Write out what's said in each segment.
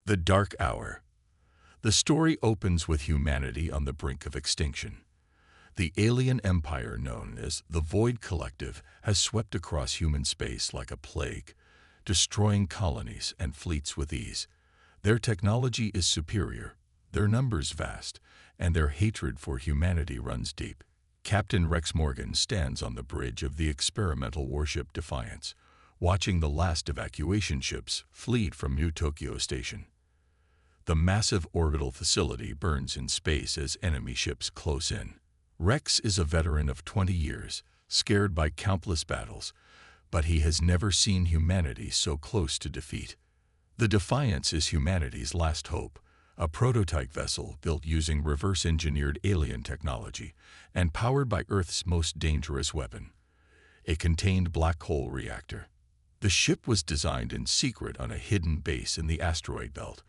The Dark Hour. The story opens with humanity on the brink of extinction. The alien empire known as the Void Collective has swept across human space like a plague, destroying colonies and fleets with ease. Their technology is superior, their numbers vast, and their hatred for humanity runs deep. Captain Rex Morgan stands on the bridge of the experimental warship Defiance, watching the last evacuation ships flee from New Tokyo Station. The massive orbital facility burns in space as enemy ships close in. Rex is a veteran of 20 years, scared by countless battles, but he has never seen humanity so close to defeat. The Defiance is humanity's last hope, a prototype vessel built using reverse-engineered alien technology and powered by Earth's most dangerous weapon, a contained black hole reactor. The ship was designed in secret on a hidden base in the asteroid belt,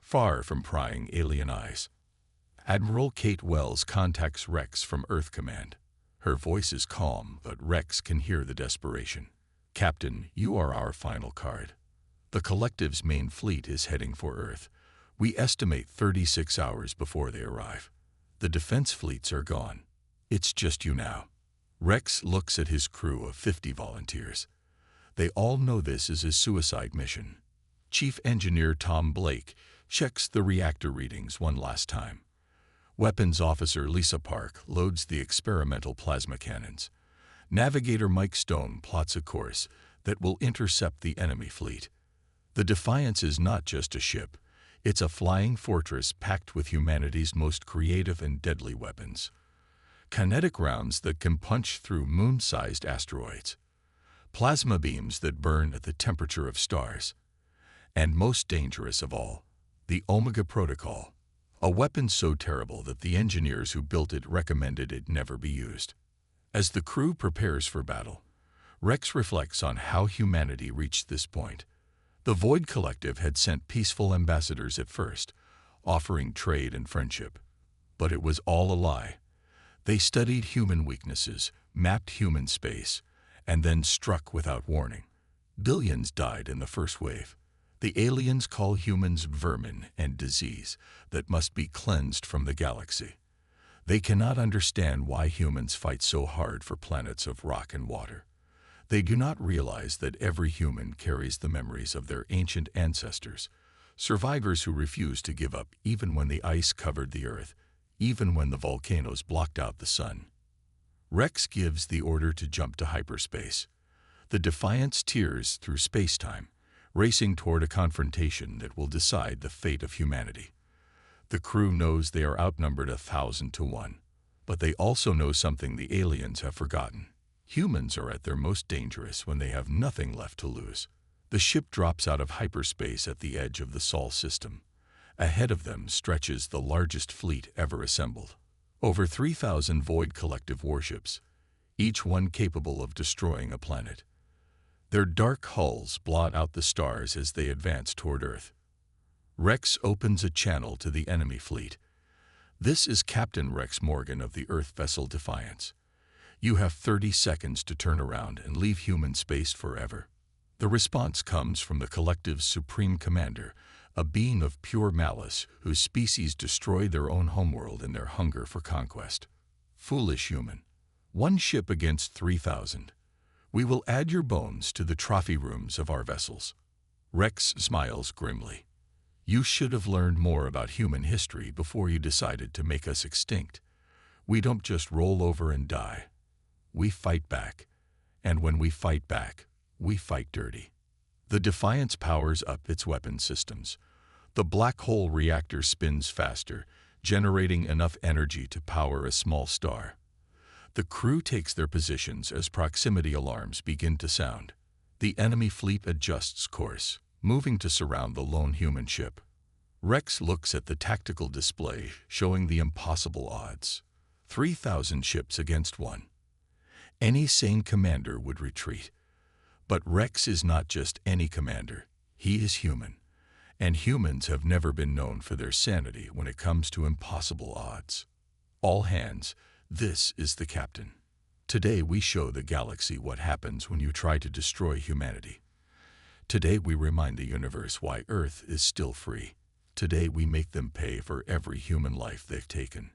far from prying alien eyes. Admiral Kate Wells contacts Rex from Earth Command. Her voice is calm, but Rex can hear the desperation. "Captain, you are our final card. The Collective's main fleet is heading for Earth. We estimate 36 hours before they arrive. The defense fleets are gone. It's just you now." Rex looks at his crew of 50 volunteers. They all know this is a suicide mission. Chief Engineer Tom Blake checks the reactor readings one last time. Weapons Officer Lisa Park loads the experimental plasma cannons. Navigator Mike Stone plots a course that will intercept the enemy fleet. The Defiance is not just a ship. It's a flying fortress packed with humanity's most creative and deadly weapons. Kinetic rounds that can punch through moon-sized asteroids. Plasma beams that burn at the temperature of stars. And most dangerous of all, the Omega Protocol, a weapon so terrible that the engineers who built it recommended it never be used. As the crew prepares for battle, Rex reflects on how humanity reached this point. The Void Collective had sent peaceful ambassadors at first, offering trade and friendship. But it was all a lie. They studied human weaknesses, mapped human space, and then struck without warning. Billions died in the first wave. The aliens call humans vermin and disease that must be cleansed from the galaxy. They cannot understand why humans fight so hard for planets of rock and water. They do not realize that every human carries the memories of their ancient ancestors, survivors who refused to give up even when the ice covered the Earth, even when the volcanoes blocked out the sun. Rex gives the order to jump to hyperspace. The Defiance tears through space-time, racing toward a confrontation that will decide the fate of humanity. The crew knows they are outnumbered 1,000 to 1, but they also know something the aliens have forgotten. Humans are at their most dangerous when they have nothing left to lose. The ship drops out of hyperspace at the edge of the Sol system. Ahead of them stretches the largest fleet ever assembled. Over 3,000 Void Collective warships, each one capable of destroying a planet. Their dark hulls blot out the stars as they advance toward Earth. Rex opens a channel to the enemy fleet. "This is Captain Rex Morgan of the Earth vessel Defiance. You have 30 seconds to turn around and leave human space forever." The response comes from the Collective's supreme commander, a being of pure malice whose species destroyed their own homeworld in their hunger for conquest. "Foolish human. One ship against 3,000. We will add your bones to the trophy rooms of our vessels." Rex smiles grimly. "You should have learned more about human history before you decided to make us extinct. We don't just roll over and die. We fight back. And when we fight back, we fight dirty." The Defiance powers up its weapon systems. The black hole reactor spins faster, generating enough energy to power a small star. The crew takes their positions as proximity alarms begin to sound. The enemy fleet adjusts course, moving to surround the lone human ship. Rex looks at the tactical display, showing the impossible odds. 3,000 ships against one. Any sane commander would retreat. But Rex is not just any commander. He is human. And humans have never been known for their sanity when it comes to impossible odds. "All hands, this is the captain. Today we show the galaxy what happens when you try to destroy humanity. Today we remind the universe why Earth is still free. Today we make them pay for every human life they've taken.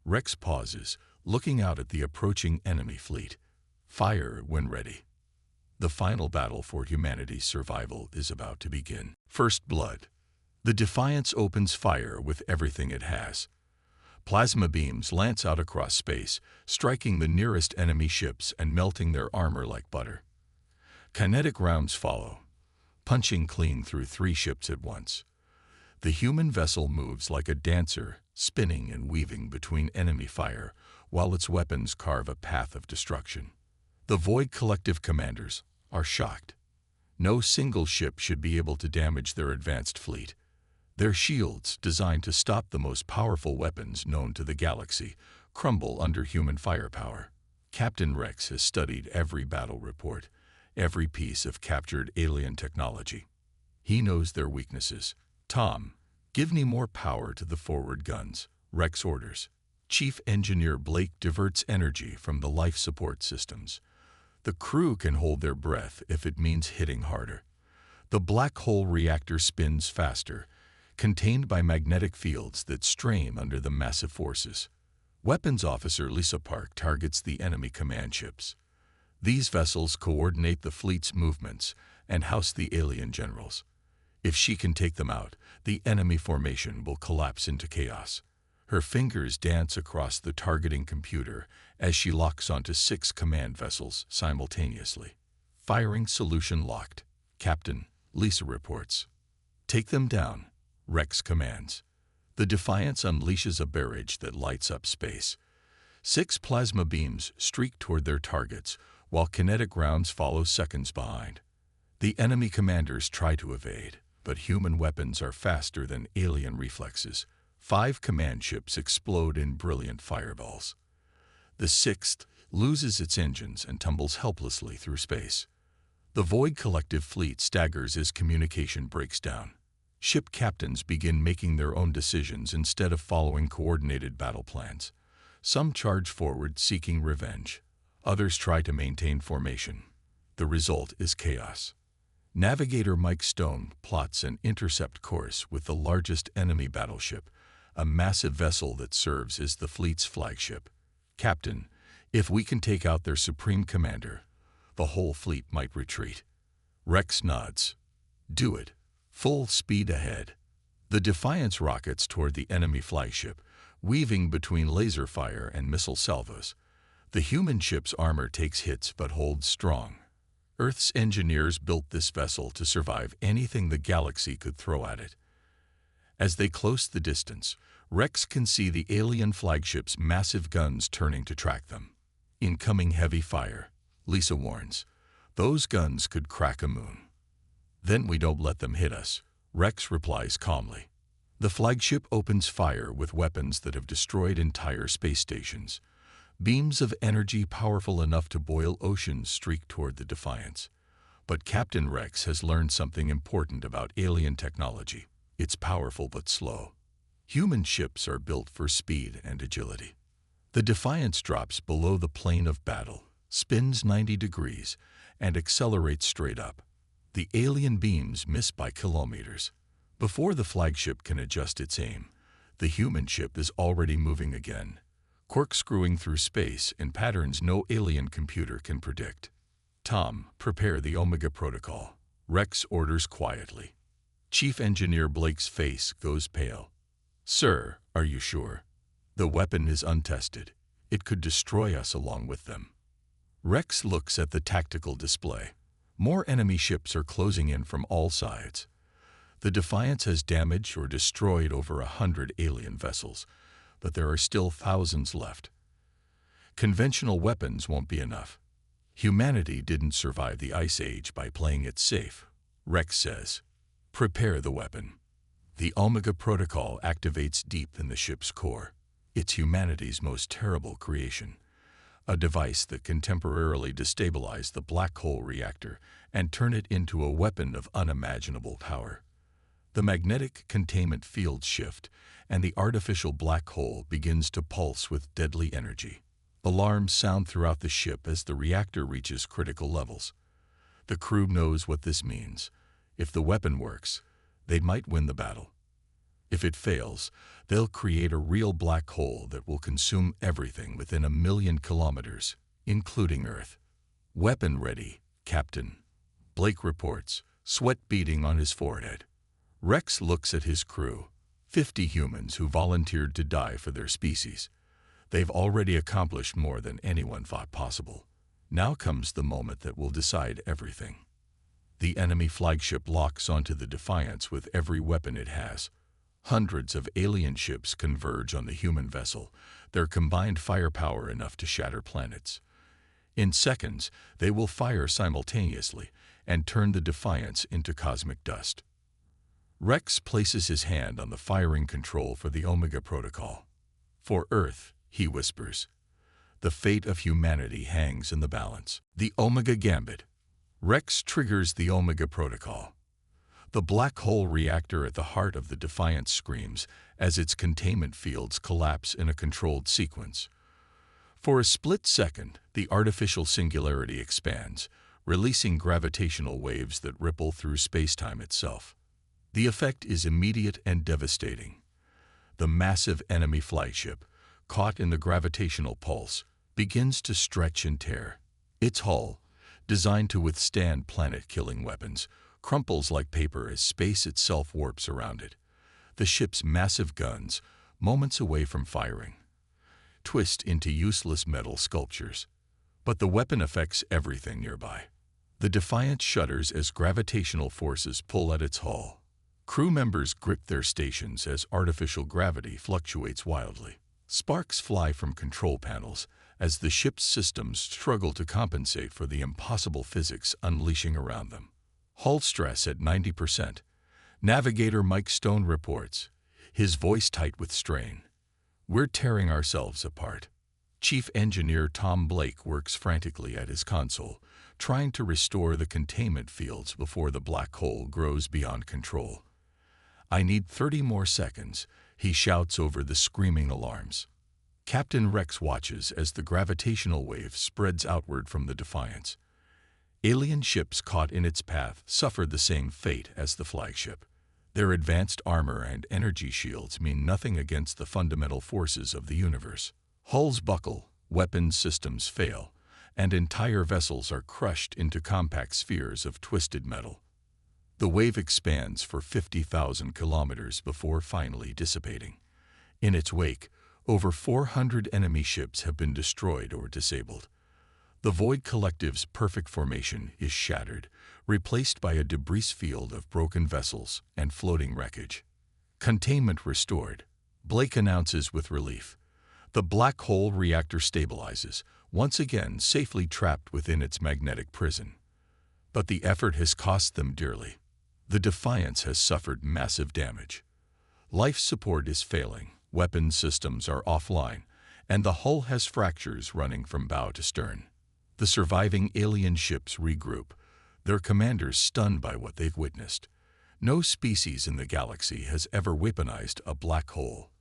Rex pauses, looking out at the approaching enemy fleet. Fire when ready. The final battle for humanity's survival is about to begin. First blood. The Defiance opens fire with everything it has. Plasma beams lance out across space, striking the nearest enemy ships and melting their armor like butter. Kinetic rounds follow, punching clean through 3 ships at once. The human vessel moves like a dancer, spinning and weaving between enemy fire, while its weapons carve a path of destruction. The Void Collective commanders are shocked. No single ship should be able to damage their advanced fleet. Their shields, designed to stop the most powerful weapons known to the galaxy, crumble under human firepower. Captain Rex has studied every battle report, every piece of captured alien technology. He knows their weaknesses. Tom, give me more power to the forward guns, Rex orders. Chief Engineer Blake diverts energy from the life support systems. The crew can hold their breath if it means hitting harder. The black hole reactor spins faster, contained by magnetic fields that strain under the massive forces. Weapons Officer Lisa Park targets the enemy command ships. These vessels coordinate the fleet's movements and house the alien generals. If she can take them out, the enemy formation will collapse into chaos. Her fingers dance across the targeting computer as she locks onto 6 command vessels simultaneously. Firing solution locked. Captain, Lisa reports. Take them down, Rex commands. The Defiance unleashes a barrage that lights up space. 6 plasma beams streak toward their targets, while kinetic rounds follow seconds behind. The enemy commanders try to evade, but human weapons are faster than alien reflexes. 5 command ships explode in brilliant fireballs. The 6th loses its engines and tumbles helplessly through space. The Void Collective fleet staggers as communication breaks down. Ship captains begin making their own decisions instead of following coordinated battle plans. Some charge forward seeking revenge. Others try to maintain formation. The result is chaos. Navigator Mike Stone plots an intercept course with the largest enemy battleship, a massive vessel that serves as the fleet's flagship. Captain, if we can take out their supreme commander, the whole fleet might retreat. Rex nods. Do it. Full speed ahead. The Defiance rockets toward the enemy flagship, weaving between laser fire and missile salvos. The human ship's armor takes hits but holds strong. Earth's engineers built this vessel to survive anything the galaxy could throw at it. As they close the distance, Rex can see the alien flagship's massive guns turning to track them. Incoming heavy fire, Lisa warns. Those guns could crack a moon. Then we don't let them hit us, Rex replies calmly. The flagship opens fire with weapons that have destroyed entire space stations. Beams of energy powerful enough to boil oceans streak toward the Defiance. But Captain Rex has learned something important about alien technology. It's powerful but slow. Human ships are built for speed and agility. The Defiance drops below the plane of battle, spins 90 degrees, and accelerates straight up. The alien beams miss by kilometers. Before the flagship can adjust its aim, the human ship is already moving again, corkscrewing through space in patterns no alien computer can predict. Tom, prepare the Omega Protocol, Rex orders quietly. Chief Engineer Blake's face goes pale. Sir, are you sure? The weapon is untested. It could destroy us along with them. Rex looks at the tactical display. More enemy ships are closing in from all sides. The Defiance has damaged or destroyed over 100 alien vessels, but there are still thousands left. Conventional weapons won't be enough. Humanity didn't survive the Ice Age by playing it safe, Rex says. Prepare the weapon. The Omega Protocol activates deep in the ship's core. It's humanity's most terrible creation. A device that can temporarily destabilize the black hole reactor and turn it into a weapon of unimaginable power. The magnetic containment fields shift, and the artificial black hole begins to pulse with deadly energy. Alarms sound throughout the ship as the reactor reaches critical levels. The crew knows what this means. If the weapon works, they might win the battle. If it fails, they'll create a real black hole that will consume everything within 1,000,000 kilometers, including Earth. "Weapon ready, Captain," Blake reports, sweat beading on his forehead. Rex looks at his crew, 50 humans who volunteered to die for their species. They've already accomplished more than anyone thought possible. Now comes the moment that will decide everything. The enemy flagship locks onto the Defiance with every weapon it has. Hundreds of alien ships converge on the human vessel, their combined firepower enough to shatter planets. In seconds, they will fire simultaneously and turn the Defiance into cosmic dust. Rex places his hand on the firing control for the Omega Protocol. "For Earth," he whispers. "The fate of humanity hangs in the balance." The Omega Gambit. Rex triggers the Omega Protocol. The black hole reactor at the heart of the Defiance screams as its containment fields collapse in a controlled sequence. For a split second, the artificial singularity expands, releasing gravitational waves that ripple through space-time itself. The effect is immediate and devastating. The massive enemy flagship, caught in the gravitational pulse, begins to stretch and tear. Its hull, designed to withstand planet-killing weapons, crumples like paper as space itself warps around it. The ship's massive guns, moments away from firing, twist into useless metal sculptures. But the weapon affects everything nearby. The Defiance shudders as gravitational forces pull at its hull. Crew members grip their stations as artificial gravity fluctuates wildly. Sparks fly from control panels as the ship's systems struggle to compensate for the impossible physics unleashing around them. Hull stress at 90%. Navigator Mike Stone reports, his voice tight with strain. "We're tearing ourselves apart." Chief Engineer Tom Blake works frantically at his console, trying to restore the containment fields before the black hole grows beyond control. "I need 30 more seconds," he shouts over the screaming alarms. Captain Rex watches as the gravitational wave spreads outward from the Defiance. Alien ships caught in its path suffer the same fate as the flagship. Their advanced armor and energy shields mean nothing against the fundamental forces of the universe. Hulls buckle, weapons systems fail, and entire vessels are crushed into compact spheres of twisted metal. The wave expands for 50,000 kilometers before finally dissipating. In its wake, over 400 enemy ships have been destroyed or disabled. The Void Collective's perfect formation is shattered, replaced by a debris field of broken vessels and floating wreckage. "Containment restored," Blake announces with relief. The black hole reactor stabilizes, once again safely trapped within its magnetic prison. But the effort has cost them dearly. The Defiance has suffered massive damage. Life support is failing, weapon systems are offline, and the hull has fractures running from bow to stern. The surviving alien ships regroup, their commanders stunned by what they've witnessed. No species in the galaxy has ever weaponized a black hole.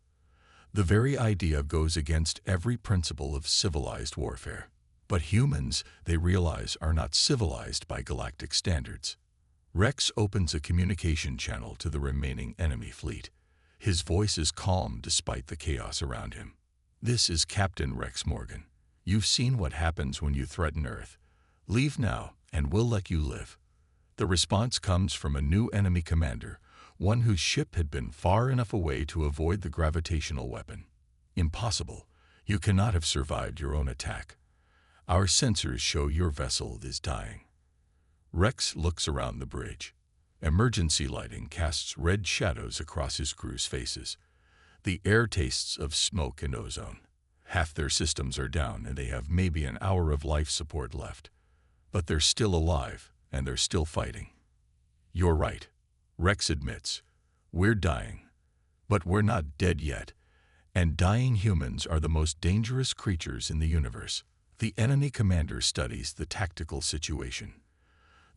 The very idea goes against every principle of civilized warfare. But humans, they realize, are not civilized by galactic standards. Rex opens a communication channel to the remaining enemy fleet. His voice is calm despite the chaos around him. "This is Captain Rex Morgan. You've seen what happens when you threaten Earth. Leave now, and we'll let you live." The response comes from a new enemy commander, one whose ship had been far enough away to avoid the gravitational weapon. "Impossible. You cannot have survived your own attack. Our sensors show your vessel is dying." Rex looks around the bridge. Emergency lighting casts red shadows across his crew's faces. The air tastes of smoke and ozone. Half their systems are down and they have maybe an hour of life support left. But they're still alive, and they're still fighting. "You're right," Rex admits. "We're dying. But we're not dead yet. And dying humans are the most dangerous creatures in the universe." The enemy commander studies the tactical situation.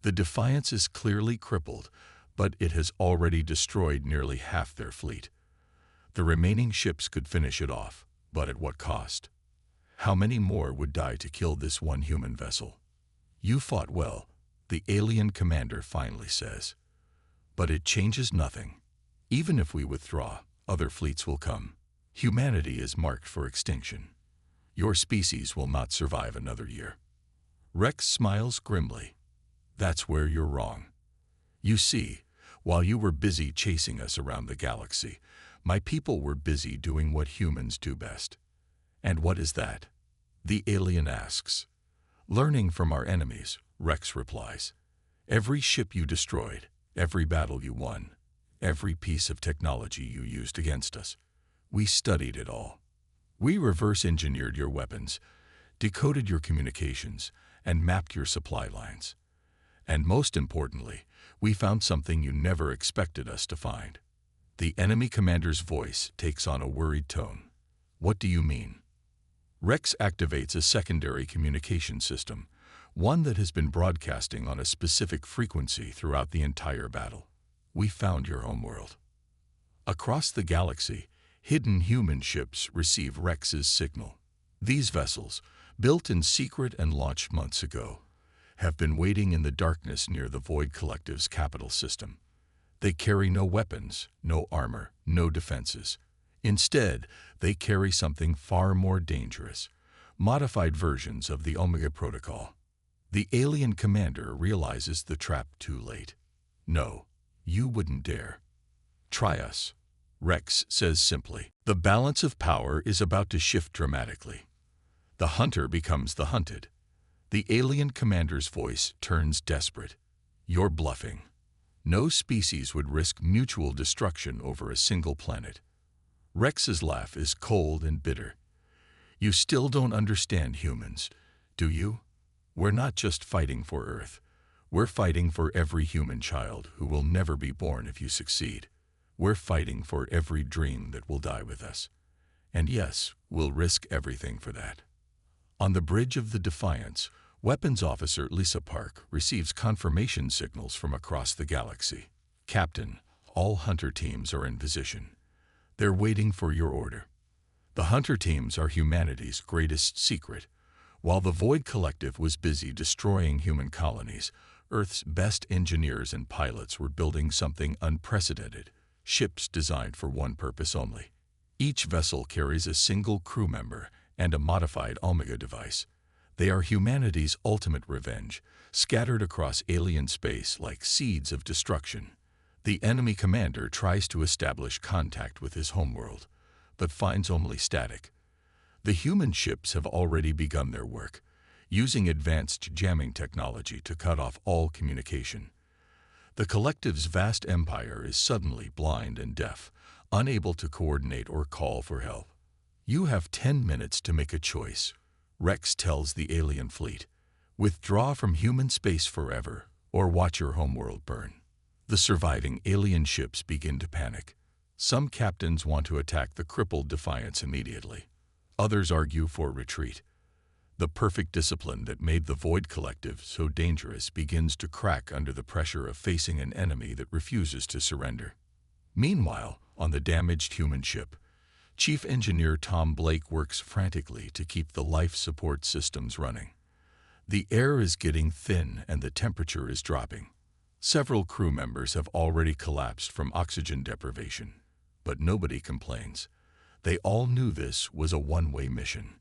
The Defiance is clearly crippled, but it has already destroyed nearly half their fleet. The remaining ships could finish it off, but at what cost? How many more would die to kill this one human vessel? "You fought well," The alien commander finally says. But it changes nothing. Even if we withdraw, other fleets will come. Humanity is marked for extinction. Your species will not survive another year. Rex smiles grimly. That's where you're wrong. You see, while you were busy chasing us around the galaxy, my people were busy doing what humans do best. And what is that? The alien asks. Learning from our enemies, Rex replies. Every ship you destroyed, every battle you won, every piece of technology you used against us, we studied it all. We reverse-engineered your weapons, decoded your communications, and mapped your supply lines. And most importantly, we found something you never expected us to find. The enemy commander's voice takes on a worried tone. What do you mean? Rex activates a secondary communication system, one that has been broadcasting on a specific frequency throughout the entire battle. We found your homeworld. Across the galaxy, hidden human ships receive Rex's signal. These vessels, built in secret and launched months ago, have been waiting in the darkness near the Void Collective's capital system. They carry no weapons, no armor, no defenses. Instead, they carry something far more dangerous, modified versions of the Omega Protocol. The alien commander realizes the trap too late. No, you wouldn't dare. Try us, Rex says simply. The balance of power is about to shift dramatically. The hunter becomes the hunted. The alien commander's voice turns desperate. You're bluffing. No species would risk mutual destruction over a single planet. Rex's laugh is cold and bitter. You still don't understand humans, do you? We're not just fighting for Earth. We're fighting for every human child who will never be born if you succeed. We're fighting for every dream that will die with us. And yes, we'll risk everything for that. On the bridge of the Defiance, Weapons Officer Lisa Park receives confirmation signals from across the galaxy. Captain, all hunter teams are in position. They're waiting for your order. The hunter teams are humanity's greatest secret. While the Void Collective was busy destroying human colonies, Earth's best engineers and pilots were building something unprecedented, ships designed for one purpose only. Each vessel carries a single crew member and a modified Omega device. They are humanity's ultimate revenge, scattered across alien space like seeds of destruction. The enemy commander tries to establish contact with his homeworld, but finds only static. The human ships have already begun their work, using advanced jamming technology to cut off all communication. The Collective's vast empire is suddenly blind and deaf, unable to coordinate or call for help. You have 10 minutes to make a choice, Rex tells the alien fleet. Withdraw from human space forever, or watch your homeworld burn. The surviving alien ships begin to panic. Some captains want to attack the crippled Defiance immediately. Others argue for retreat. The perfect discipline that made the Void Collective so dangerous begins to crack under the pressure of facing an enemy that refuses to surrender. Meanwhile, on the damaged human ship, Chief Engineer Tom Blake works frantically to keep the life support systems running. The air is getting thin and the temperature is dropping. Several crew members have already collapsed from oxygen deprivation, but nobody complains. They all knew this was a one-way mission.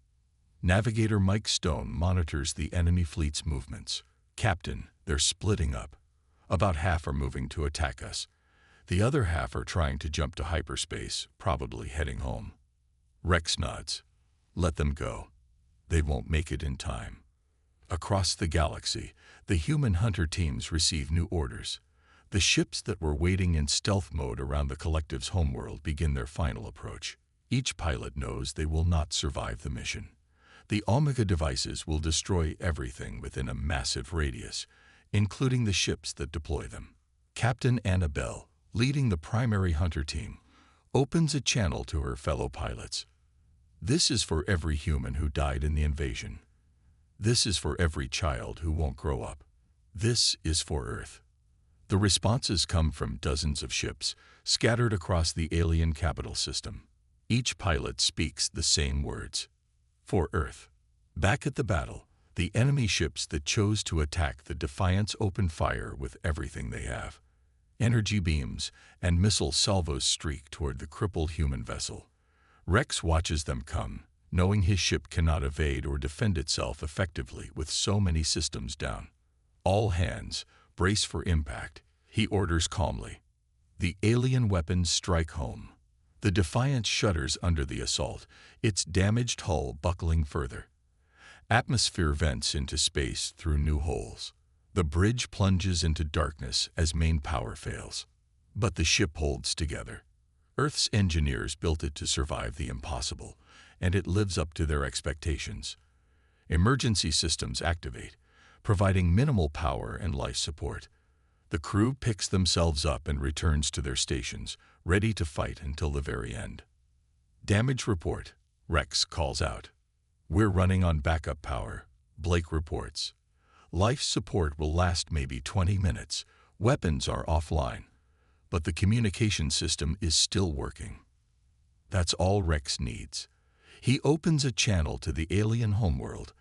Navigator Mike Stone monitors the enemy fleet's movements. Captain, they're splitting up. About half are moving to attack us. The other half are trying to jump to hyperspace, probably heading home. Rex nods. Let them go. They won't make it in time. Across the galaxy, the human hunter teams receive new orders. The ships that were waiting in stealth mode around the Collective's homeworld begin their final approach. Each pilot knows they will not survive the mission. The Omega devices will destroy everything within a massive radius, including the ships that deploy them. Captain Annabelle, leading the primary hunter team, opens a channel to her fellow pilots. This is for every human who died in the invasion. This is for every child who won't grow up. This is for Earth. The responses come from dozens of ships scattered across the alien capital system. Each pilot speaks the same words. For Earth. Back at the battle, The enemy ships that chose to attack the Defiance open fire with everything they have. Energy beams and missile salvos streak toward the crippled human vessel. Rex watches them come, knowing his ship cannot evade or defend itself effectively with so many systems down. All hands, brace for impact, he orders calmly. The alien weapons strike home. The Defiance shudders under the assault, its damaged hull buckling further. Atmosphere vents into space through new holes. The bridge plunges into darkness as main power fails. But the ship holds together. Earth's engineers built it to survive the impossible, and it lives up to their expectations. Emergency systems activate, providing minimal power and life support. The crew picks themselves up and returns to their stations, ready to fight until the very end. Damage report, Rex calls out. We're running on backup power, Blake reports. Life support will last maybe 20 minutes. Weapons are offline, but the communication system is still working. That's all Rex needs. He opens a channel to the alien homeworld,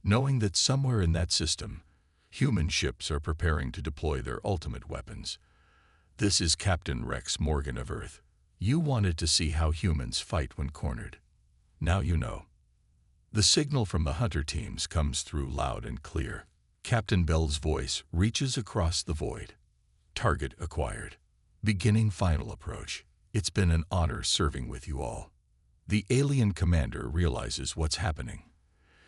knowing that somewhere in that system, human ships are preparing to deploy their ultimate weapons. This is Captain Rex Morgan of Earth. You wanted to see how humans fight when cornered. Now you know. The signal from the hunter teams comes through loud and clear. Captain Bell's voice reaches across the void. Target acquired. Beginning final approach. It's been an honor serving with you all. The alien commander realizes what's happening.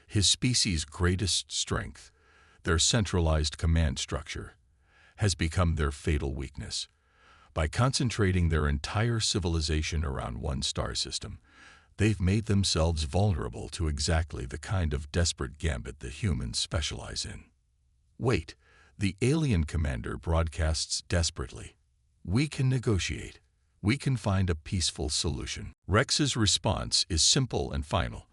His species' greatest strength, their centralized command structure, has become their fatal weakness. By concentrating their entire civilization around one star system, they've made themselves vulnerable to exactly the kind of desperate gambit that humans specialize in. Wait, the alien commander broadcasts desperately. We can negotiate. We can find a peaceful solution. Rex's response is simple and final.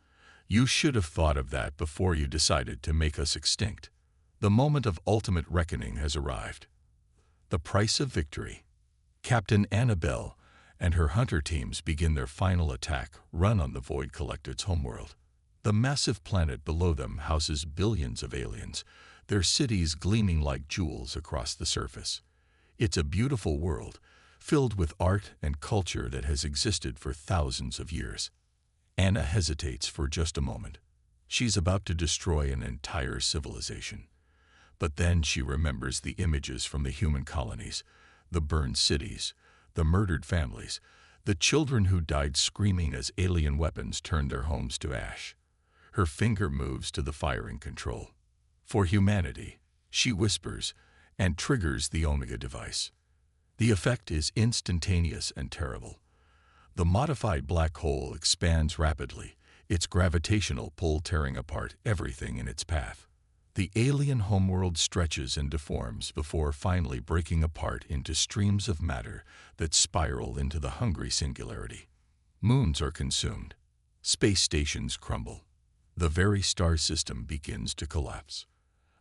You should have thought of that before you decided to make us extinct. The moment of ultimate reckoning has arrived. The price of victory. Captain Annabelle and her hunter teams begin their final attack run on the Void Collector's homeworld. The massive planet below them houses billions of aliens, their cities gleaming like jewels across the surface. It's a beautiful world, filled with art and culture that has existed for thousands of years. Anna hesitates for just a moment. She's about to destroy an entire civilization. But then she remembers the images from the human colonies, the burned cities, the murdered families, the children who died screaming as alien weapons turned their homes to ash. Her finger moves to the firing control. For humanity, she whispers and triggers the Omega device. The effect is instantaneous and terrible. The modified black hole expands rapidly, its gravitational pull tearing apart everything in its path. The alien homeworld stretches and deforms before finally breaking apart into streams of matter that spiral into the hungry singularity. Moons are consumed. Space stations crumble. The very star system begins to collapse.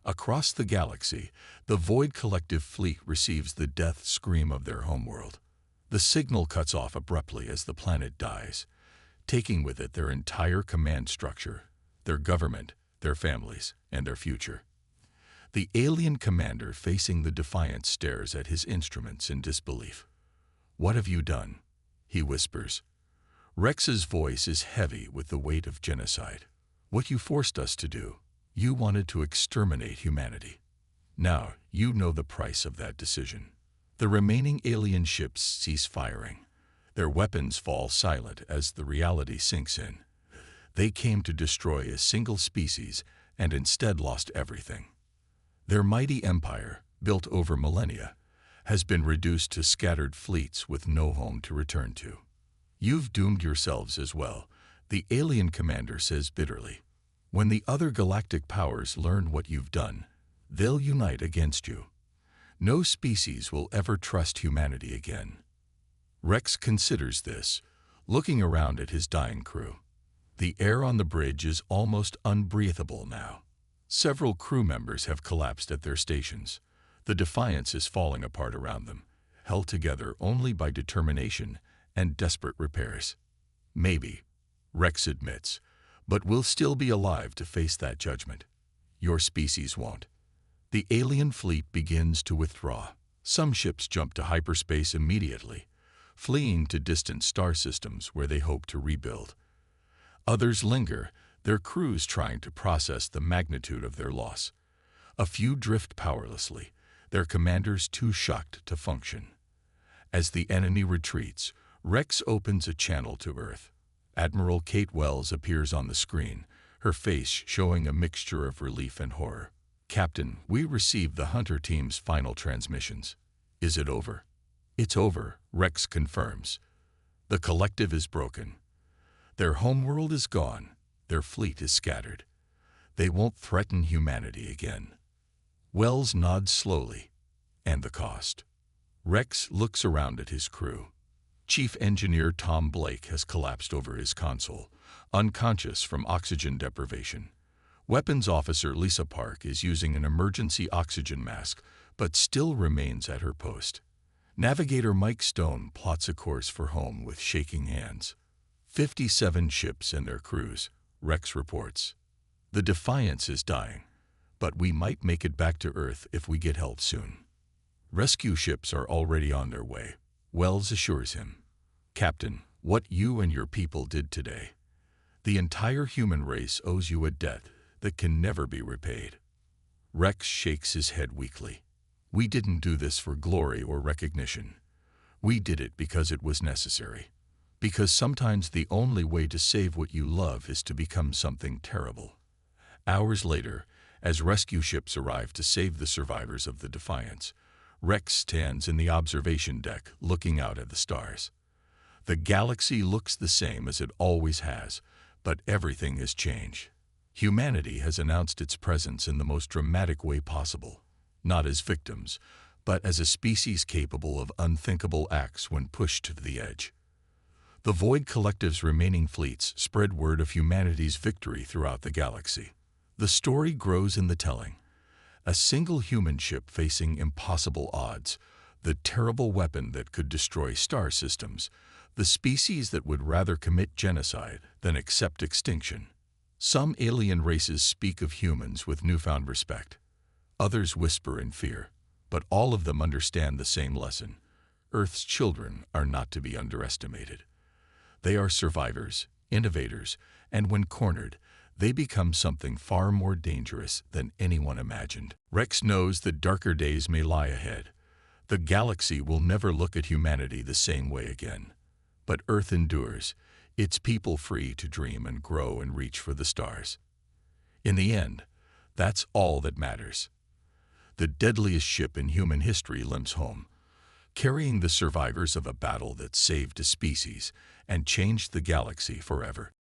Across the galaxy, the Void Collective fleet receives the death scream of their homeworld. The signal cuts off abruptly as the planet dies, taking with it their entire command structure, their government, their families, and their future. The alien commander facing the Defiance stares at his instruments in disbelief. "What have you done?" he whispers. Rex's voice is heavy with the weight of genocide. "What you forced us to do. You wanted to exterminate humanity. Now you know the price of that decision." The remaining alien ships cease firing. Their weapons fall silent as the reality sinks in. They came to destroy a single species and instead lost everything. Their mighty empire, built over millennia, has been reduced to scattered fleets with no home to return to. "You've doomed yourselves as well," the alien commander says bitterly. "When the other galactic powers learn what you've done, they'll unite against you. No species will ever trust humanity again." Rex considers this, looking around at his dying crew. The air on the bridge is almost unbreathable now. Several crew members have collapsed at their stations. The Defiance is falling apart around them, held together only by determination and desperate repairs. "Maybe," Rex admits, "but we'll still be alive to face that judgment." Your species won't. The alien fleet begins to withdraw. Some ships jump to hyperspace immediately, fleeing to distant star systems where they hope to rebuild. Others linger, their crews trying to process the magnitude of their loss. A few drift powerlessly, their commanders too shocked to function. As the enemy retreats, Rex opens a channel to Earth. Admiral Kate Wells appears on the screen, her face showing a mixture of relief and horror. "Captain, we received the Hunter team's final transmissions. Is it over?" "It's over," Rex confirms. "The collective is broken. Their homeworld is gone. Their fleet is scattered. They won't threaten humanity again." Wells nods slowly. "And the cost?" Rex looks around at his crew. Chief Engineer Tom Blake has collapsed over his console, unconscious from oxygen deprivation. Weapons Officer Lisa Park is using an emergency oxygen mask, but still remains at her post. Navigator Mike Stone plots a course for home with shaking hands. 57 ships and their crews, Rex reports. "The Defiance is dying, but we might make it back to Earth if we get help soon." Rescue ships are already on their way. Wells assures him, "Captain, what you and your people did today, the entire human race owes you a debt that can never be repaid." Rex shakes his head weakly. "We didn't do this for glory or recognition. We did it because it was necessary. Because sometimes the only way to save what you love is to become something terrible." Hours later, as rescue ships arrive to save the survivors of the Defiance, Rex stands in the observation deck looking out at the stars. The galaxy looks the same as it always has, but everything has changed. Humanity has announced its presence in the most dramatic way possible, not as victims, but as a species capable of unthinkable acts when pushed to the edge. The Void Collective's remaining fleets spread word of humanity's victory throughout the galaxy. The story grows in the telling. A single human ship facing impossible odds, the terrible weapon that could destroy star systems, the species that would rather commit genocide than accept extinction. Some alien races speak of humans with newfound respect. Others whisper in fear, but all of them understand the same lesson. Earth's children are not to be underestimated. They are survivors, innovators, and when cornered, they become something far more dangerous than anyone imagined. Rex knows that darker days may lie ahead. The galaxy will never look at humanity the same way again. But Earth endures, its people free to dream and grow and reach for the stars. In the end, that's all that matters. The deadliest ship in human history limps home, carrying the survivors of a battle that saved a species and changed the galaxy forever.